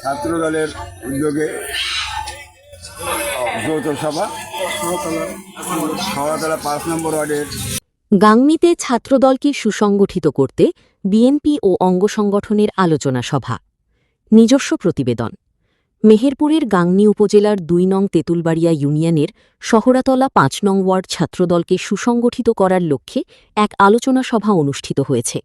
ছাত্র দলের উদ্যোগে যৌথ সভা সভাতলা ৫ নম্বর ওয়ার্ডের গাংনীতে ছাত্রদলকে সুসংগঠিত করতে বিএনপি ও অঙ্গ সংগঠনের আলোচনা সভা। নিজস্ব প্রতিবেদন। মেহেরপুরের গাংনী উপজেলার ২ নং তেঁতুলবাড়িয়া ইউনিয়নের শহরাতলা ৫ নং ওয়ার্ড ছাত্রদলকে সুসংগঠিত করার লক্ষ্যে এক আলোচনা সভা অনুষ্ঠিত হয়েছে।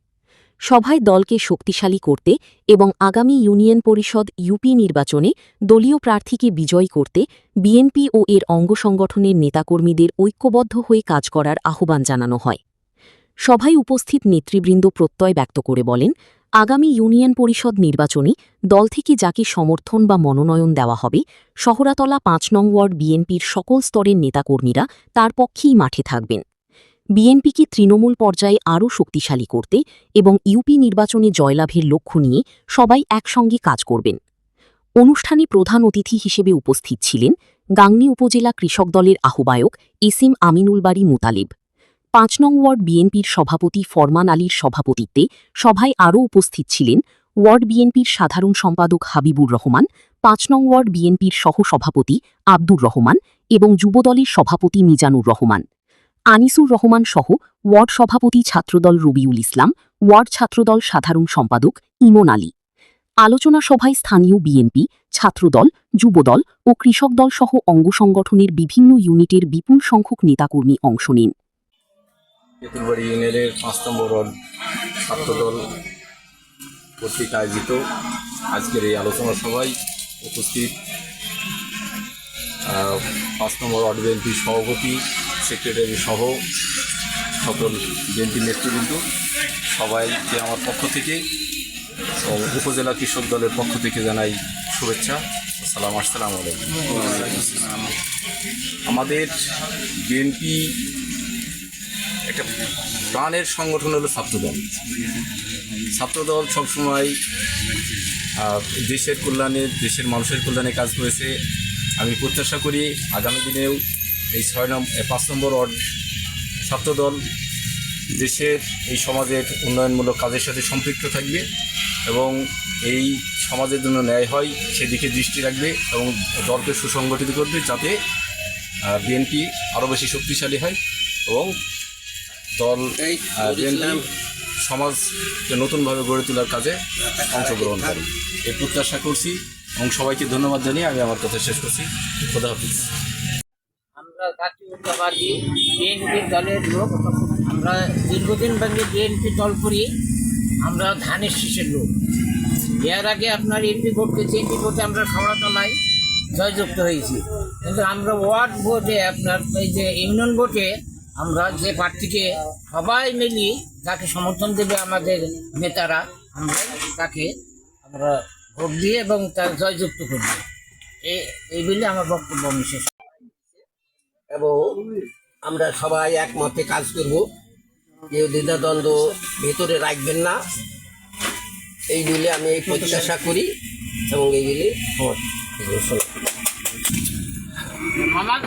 সভায় দলকে শক্তিশালী করতে এবং আগামী ইউনিয়ন পরিষদ ইউপি নির্বাচনে দলীয় প্রার্থীকে বিজয়ী করতে বিএনপি ও এর অঙ্গ সংগঠনের নেতাকর্মীদের ঐক্যবদ্ধ হয়ে কাজ করার আহ্বান জানানো হয়। সভায় উপস্থিত নেতৃবৃন্দ প্রত্যয় ব্যক্ত করে বলেন, আগামী ইউনিয়ন পরিষদ নির্বাচনে দল থেকে যাকে সমর্থন বা মনোনয়ন দেওয়া হবে, শহরাতলা ৫ নং ওয়ার্ড বিএনপির সকল স্তরের নেতাকর্মীরা তার পক্ষেই মাঠে থাকবেন। বিএনপিকে তৃণমূল পর্যায়ে আরও শক্তিশালী করতে এবং ইউপি নির্বাচনে জয়লাভের লক্ষ্য নিয়ে সবাই একসঙ্গে কাজ করবেন। অনুষ্ঠানে প্রধান অতিথি হিসেবে উপস্থিত ছিলেন গাংনী উপজেলা কৃষক দলের আহ্বায়ক এসএম আমিনুল বারী মুতালিব। ৫ নং ওয়ার্ড বিএনপির সভাপতি ফরমান আলীর সভাপতিত্বে সভায় আরও উপস্থিত ছিলেন ওয়ার্ড বিএনপির সাধারণ সম্পাদক হাবিবুর রহমান, ৫ নং ওয়ার্ড বিএনপির সহসভাপতি আব্দুর রহমান এবং যুবদলের সভাপতি মিজানুর রহমান, আনিসুর রহমান সহ ওয়ার্ড সভাপতি ছাত্রদল রবিউল ইসলাম, ওয়ার্ড ছাত্রদল সাধারণ সম্পাদক ইমন আলী। আলোচনা সভায় স্থানীয় বিএনপি, ছাত্রদল, যুবদল ও কৃষক দল সহ অঙ্গ সংগঠনের বিভিন্ন ইউনিটের বিপুল সংখ্যক নেতাকর্মী অংশ নেন। তেঁতুলবাড়ি ইউনিয়নের ৫ নম্বর ওয়ার্ড ছাত্রদল কর্তৃক আয়োজিত আজকের এই আলোচনা সভায় উপস্থিত ৫ নম্বর ওয়ার্ড বিএনপির সভাপতি, সেক্রেটারি সহ সকল বিএনপির নেতৃবৃন্দ সবাইকে আমার পক্ষ থেকে উপজেলা কৃষক দলের পক্ষ থেকে জানাই শুভেচ্ছা। আসসালামু আলাইকুম। আমাদের বিএনপি একটা প্রাণের সংগঠন হলো ছাত্রদল। ছাত্রদল সবসময় দেশের কল্যাণে, দেশের মানুষের কল্যাণে কাজ করেছে। আমি প্রত্যাশা করি আগামী দিনেও এই ৫ নম্বর ওয়ার্ড ছাত্রদল দেশের এই সমাজের উন্নয়নমূলক কাজের সাথে সম্পৃক্ত থাকবে এবং এই সমাজের জন্য ন্যায় হয় সেদিকে দৃষ্টি রাখবে এবং দলকে সুসংগঠিত করবে যাতে বিএনপি আরও বেশি শক্তিশালী হয় এবং দল বিএনপি সমাজকে নতুনভাবে গড়ে তোলার কাজে অংশগ্রহণ করে। এই প্রত্যাশা করছি এবং সবাইকে ধন্যবাদ জানিয়ে আমি আমার কথা শেষ করছি। খোদা হাফিজ। আমরা জাতীয়তাবাদী বিএনপি দলের লোক। আমরা দীর্ঘদিন ব্যাংকে বিএনপি দল করি। আমরা ধানের শীষের লোক। এর আগে আপনার এমপি ভোটে আমরা শহরাতলায় জয়যুক্ত হয়েছি, কিন্তু আমরা ওয়ার্ড ভোটে আপনার এই যে ইউনিয়ন ভোটে আমরা যে প্রার্থীকে সবাই মিলি যাকে সমর্থন দেবে আমাদের নেতারা, আমরা তাকে আমরা ভোট দিয়ে এবং তার জয়যুক্ত করব। এই বলে আমার বক্তব্য আমি শেষ। এবং আমরা সবাই একমতে কাজ করব, কেউ দ্বিধাদ্বন্দ্ব ভেতরে রাখবেন না, এই বলে আমি এই প্রত্যাশা করি এবং এই বলে আমার